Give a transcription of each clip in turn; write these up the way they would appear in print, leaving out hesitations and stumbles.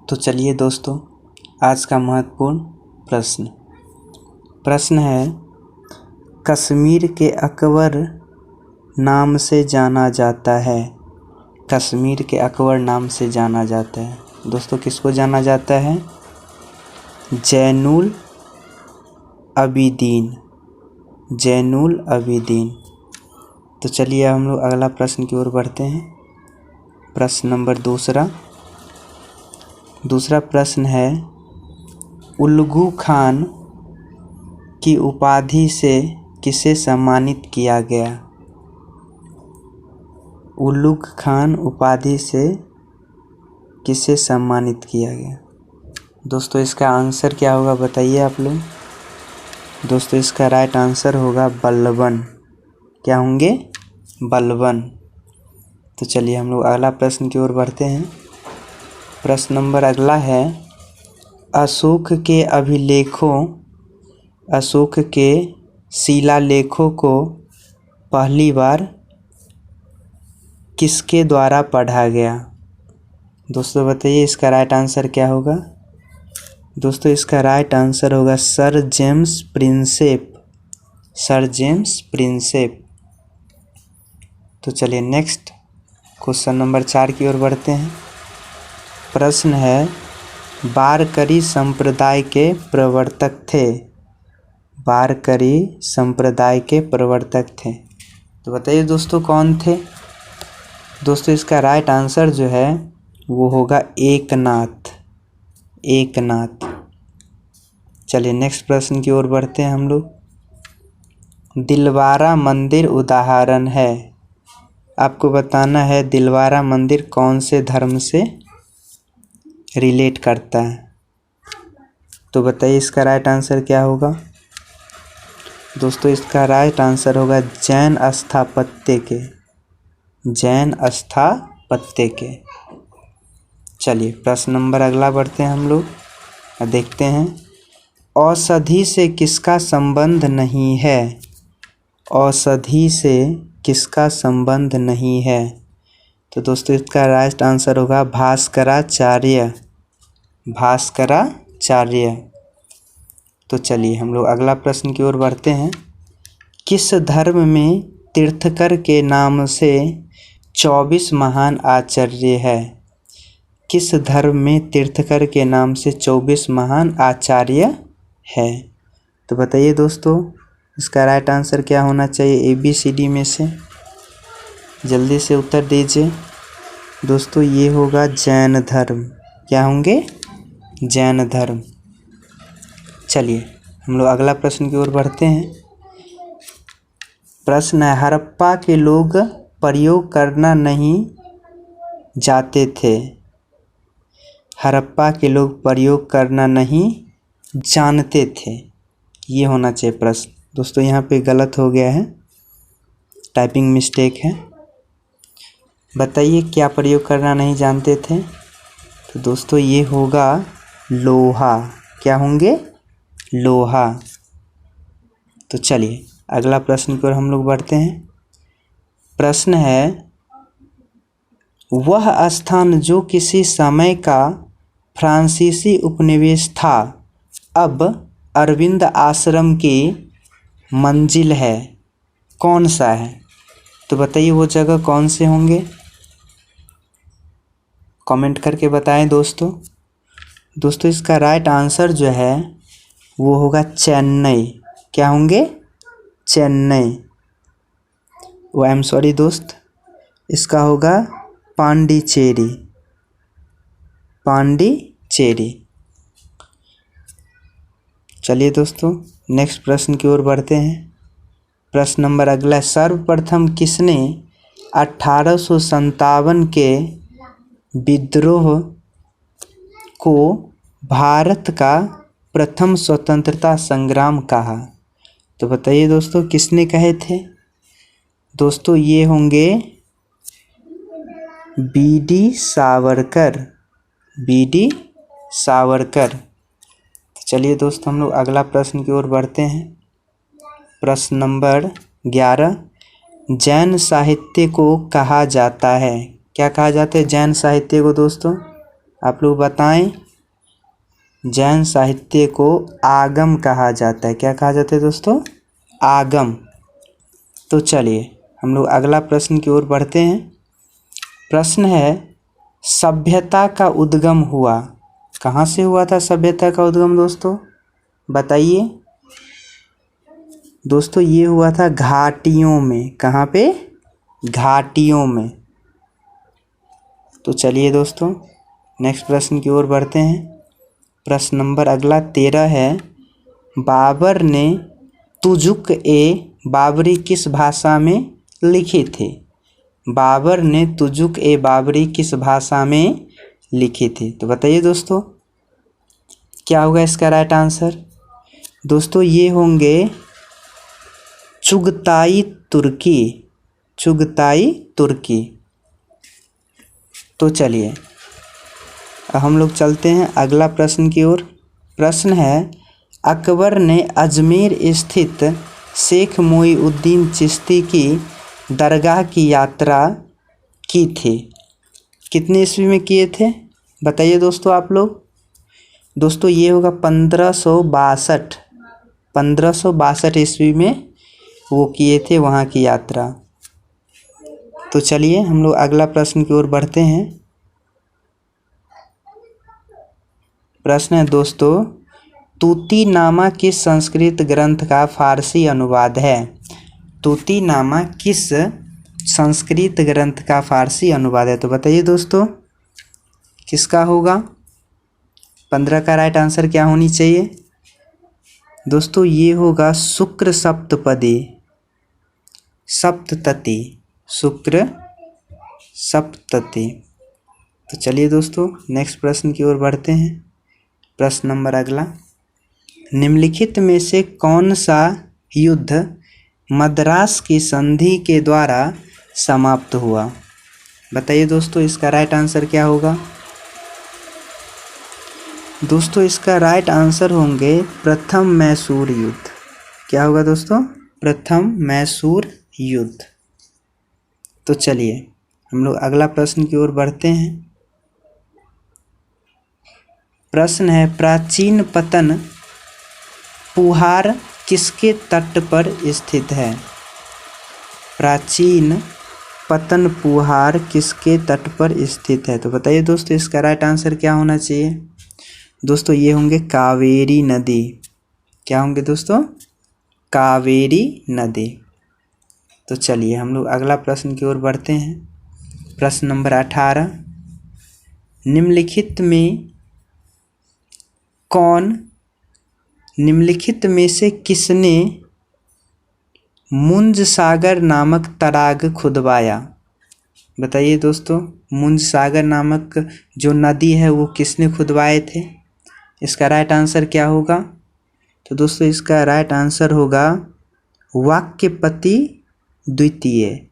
तो चलिए दोस्तों, आज का महत्वपूर्ण प्रश्न है, कश्मीर के अकबर नाम से जाना जाता है। कश्मीर के अकबर नाम से जाना जाता है। दोस्तों, किसको जाना जाता है? जैनुल अबिदीन। जैनुल अबिदीन। तो चलिए हम लोग अगला प्रश्न की ओर बढ़ते हैं। प्रश्न नंबर दूसरा प्रश्न है, उल्लू खान की उपाधि से किसे सम्मानित किया गया? उल्लू खान उपाधि से किसे सम्मानित किया गया? दोस्तों, इसका आंसर क्या होगा बताइए आप लोग। दोस्तों, इसका राइट आंसर होगा बलबन। क्या होंगे? बलबन। तो चलिए हम लोग अगला प्रश्न की ओर बढ़ते हैं। प्रश्न नंबर अगला है, अशोक के शिलालेखों को पहली बार किसके द्वारा पढ़ा गया? दोस्तों बताइए, इसका राइट आंसर क्या होगा? दोस्तों, इसका राइट आंसर होगा sir James Prinsep. Sir James Prinsep. तो चलिए नेक्स्ट क्वेश्चन नंबर 4 की ओर बढ़ते हैं। प्रश्न है, वारकरी संप्रदाय के प्रवर्तक थे। वारकरी संप्रदाय के प्रवर्तक थे। तो बताइए दोस्तों, कौन थे? दोस्तों, इसका राइट आंसर जो है वो होगा एकनाथ। एकनाथ। चलिए नेक्स्ट प्रश्न की ओर बढ़ते हैं हम लोग। दिलवारा मंदिर उदाहरण है। आपको बताना है दिलवारा मंदिर कौन से धर्म से रिलेट करता है। तो बताइए, इसका राइट आंसर क्या होगा? दोस्तों, इसका राइट आंसर होगा जैन स्थापत्य के। जैन स्थापत्य के। चलिए प्रश्न नंबर अगला बढ़ते हैं हम लोग और देखते हैं, औषधि से किसका संबंध नहीं है? औषधि से किसका संबंध नहीं है? तो दोस्तों, इसका राइट आंसर होगा भास्कराचार्य। भास्कराचार्य। तो चलिए हम लोग अगला प्रश्न की ओर बढ़ते हैं। किस धर्म में तीर्थकर के नाम से 24 महान आचार्य है? किस धर्म में तीर्थकर के नाम से 24 महान आचार्य है? तो बताइए दोस्तों, इसका राइट आंसर क्या होना चाहिए ABCD में से? जल्दी से उत्तर दीजिए। दोस्तों, ये होगा जैन धर्म। क्या होंगे? जैन धर्म। चलिए हम लोग अगला प्रश्न की ओर बढ़ते हैं। प्रश्न है, हड़प्पा के लोग प्रयोग करना नहीं जाते थे। हड़प्पा के लोग प्रयोग करना नहीं जानते थे। ये होना चाहिए प्रश्न। दोस्तों, यहाँ पे गलत हो गया है, टाइपिंग मिस्टेक है। बताइए, क्या प्रयोग करना नहीं जानते थे? तो दोस्तों, ये होगा लोहा। क्या होंगे? लोहा। तो चलिए अगला प्रश्न की ओर हम लोग बढ़ते हैं। प्रश्न है, वह स्थान जो किसी समय का फ्रांसीसी उपनिवेश था, अब अरविंद आश्रम की मंजिल है, कौन सा है? तो बताइए वो जगह कौन से होंगे? कमेंट करके बताएं दोस्तों। दोस्तों, इसका राइट आंसर जो है वो होगा चेन्नई। क्या होंगे? चेन्नई। वो आई एम सॉरी दोस्त, इसका होगा पांडिचेरी। पांडिचेरी। चलिए दोस्तों, नेक्स्ट प्रश्न की ओर बढ़ते हैं। प्रश्न नंबर अगला, सर्वप्रथम किसने 1857 के विद्रोह को भारत का प्रथम स्वतंत्रता संग्राम कहा? तो बताइए दोस्तों, किसने कहे थे? दोस्तों, ये होंगे BD सावरकर। BD सावरकर। तो चलिए दोस्तों, हम लोग अगला प्रश्न की ओर बढ़ते हैं। प्रश्न नंबर 11, जैन साहित्य को कहा जाता है। क्या कहा जाता है जैन साहित्य को दोस्तों? आप लोग बताएं। जैन साहित्य को आगम कहा जाता है। क्या कहा जाता है दोस्तों? आगम। तो चलिए हम लोग अगला प्रश्न की ओर बढ़ते हैं। प्रश्न है, सभ्यता का उद्गम हुआ। कहाँ से हुआ था सभ्यता का उद्गम दोस्तों? बताइए दोस्तों। ये हुआ था घाटियों में। कहाँ पे? घाटियों में। तो चलिए दोस्तों नेक्स्ट प्रश्न की ओर बढ़ते हैं। प्रश्न नंबर अगला 13 है, बाबर ने तुजुक ए बाबरी किस भाषा में लिखे थे? बाबर ने तुजुक ए बाबरी किस भाषा में लिखे थे? तो बताइए दोस्तों क्या होगा इसका राइट आंसर? दोस्तों ये होंगे चुगताई तुर्की। चुगताई तुर्की। तो चलिए अब हम लोग चलते हैं अगला प्रश्न की ओर। प्रश्न है, अकबर ने अजमेर स्थित शेख मोईउद्दीन चिश्ती की दरगाह की यात्रा की थी। कितने ईस्वी में किए थे? बताइए दोस्तों आप लोग। दोस्तों ये होगा 1562। 1562 ईस्वी में वो किए थे वहाँ की यात्रा। तो चलिए हम लोग अगला प्रश्न की ओर बढ़ते हैं। प्रश्न है दोस्तों, तूतीनामा किस संस्कृत ग्रंथ का फारसी अनुवाद है? तूतीनामा किस संस्कृत ग्रंथ का फारसी अनुवाद है? तो बताइए दोस्तों किसका होगा? 15 का राइट आंसर क्या होनी चाहिए? दोस्तों ये होगा शुक्र सप्तपदी। सप्तती। शुक्र सप्तती। तो चलिए दोस्तों नेक्स्ट प्रश्न की ओर बढ़ते हैं। प्रश्न नंबर अगला, निम्नलिखित में से कौन सा युद्ध मद्रास की संधि के द्वारा समाप्त हुआ? बताइए दोस्तों इसका राइट आंसर क्या होगा? दोस्तों इसका राइट आंसर होंगे प्रथम मैसूर युद्ध। क्या होगा दोस्तों? प्रथम मैसूर युद्ध। तो चलिए हम लोग अगला प्रश्न की ओर बढ़ते हैं। प्रश्न है, प्राचीन पतन पुहार किसके तट पर स्थित है? प्राचीन पतन पुहार किसके तट पर स्थित है? तो बताइए दोस्तों इसका राइट आंसर क्या होना चाहिए? दोस्तों ये होंगे कावेरी नदी। क्या होंगे दोस्तों? कावेरी नदी। तो चलिए हम लोग अगला प्रश्न की ओर बढ़ते हैं। प्रश्न नंबर 18, निम्नलिखित में से किसने मुंज सागर नामक तड़ाग खुदवाया? बताइए दोस्तों मुंज सागर नामक जो नदी है वो किसने खुदवाए थे? इसका राइट आंसर क्या होगा? तो दोस्तों इसका राइट आंसर होगा वाक्यपति द्वितीय।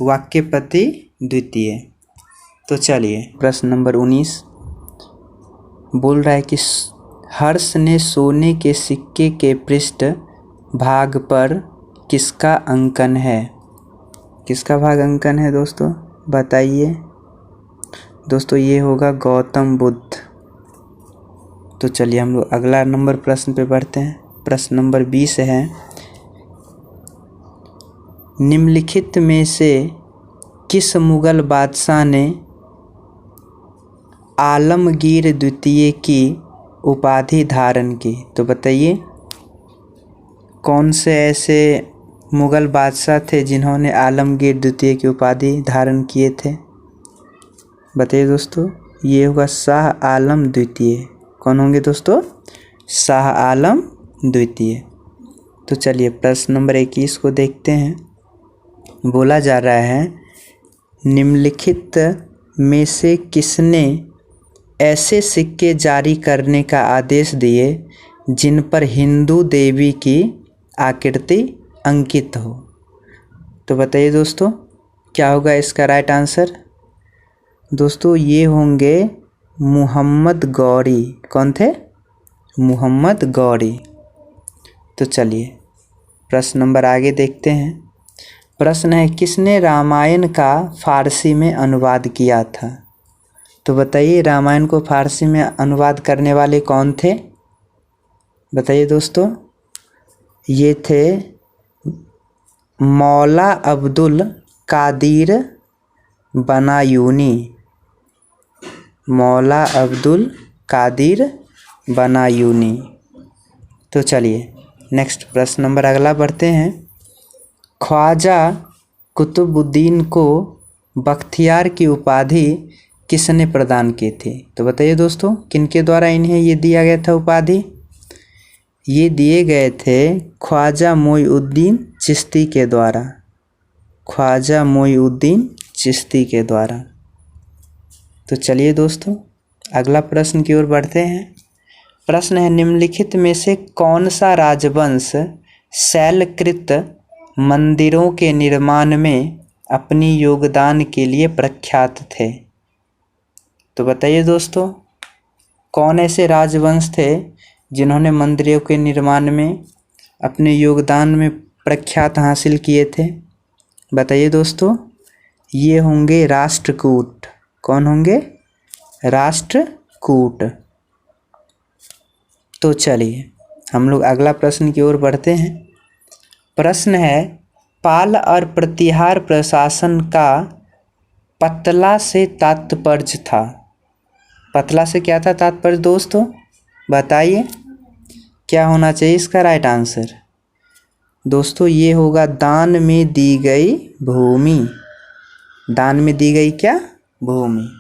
वाक्यपति द्वितीय। तो चलिए प्रश्न नंबर 19 बोल रहा है कि हर्ष ने सोने के सिक्के के पृष्ठ भाग पर किसका अंकन है? किसका भाग अंकन है दोस्तों? बताइए दोस्तों ये होगा गौतम बुद्ध। तो चलिए हम लोग अगला नंबर प्रश्न पे बढ़ते हैं। प्रश्न नंबर 20 है, निम्नलिखित में से किस मुगल बादशाह ने आलमगीर द्वितीय की उपाधि धारण की? तो बताइए कौन से ऐसे मुगल बादशाह थे जिन्होंने आलमगीर द्वितीय की उपाधि धारण किए थे? बताइए दोस्तों। ये होगा शाह आलम द्वितीय। कौन होंगे दोस्तों? शाह आलम द्वितीय। तो चलिए प्रश्न नंबर 21 को देखते हैं। बोला जा रहा है, निम्नलिखित में से किसने ऐसे सिक्के जारी करने का आदेश दिए जिन पर हिंदू देवी की आकृति अंकित हो? तो बताइए दोस्तों क्या होगा इसका राइट आंसर? दोस्तों ये होंगे मुहम्मद गौरी। कौन थे? मुहम्मद गौरी। तो चलिए प्रश्न नंबर आगे देखते हैं। प्रश्न है, किसने रामायण का फारसी में अनुवाद किया था? तो बताइए रामायण को फारसी में अनुवाद करने वाले कौन थे? बताइए दोस्तों। ये थे मौला अब्दुल कादिर बनायूनी। मौला अब्दुल कादिर बनायूनी। तो चलिए नेक्स्ट प्रश्न नंबर अगला बढ़ते हैं। ख्वाजा कुतुबुद्दीन को बख्तियार की उपाधि किसने प्रदान की थी? तो बताइए दोस्तों, किनके द्वारा इन्हें ये दिया गया था उपाधि? ये दिए गए थे ख्वाजा मोइनुद्दीन चिश्ती के द्वारा। ख्वाजा मोइनुद्दीन चिश्ती के द्वारा। तो चलिए दोस्तों अगला प्रश्न की ओर बढ़ते हैं। प्रश्न है, निम्नलिखित में से कौन सा राजवंश शैलकृत मंदिरों के निर्माण में अपनी योगदान के लिए प्रख्यात थे? तो बताइए दोस्तों, कौन ऐसे राजवंश थे जिन्होंने मंदिरों के निर्माण में अपने योगदान में प्रख्यात हासिल किए थे? बताइए दोस्तों। ये होंगे राष्ट्रकूट। कौन होंगे? राष्ट्रकूट। तो चलिए हम लोग अगला प्रश्न की ओर बढ़ते हैं। प्रश्न है, पाल और प्रतिहार प्रशासन का पतला से तात्पर्य था। पतला से क्या था तात्पर्य दोस्तों? बताइए क्या होना चाहिए इसका राइट आंसर? दोस्तों ये होगा दान में दी गई भूमि। दान में दी गई क्या? भूमि।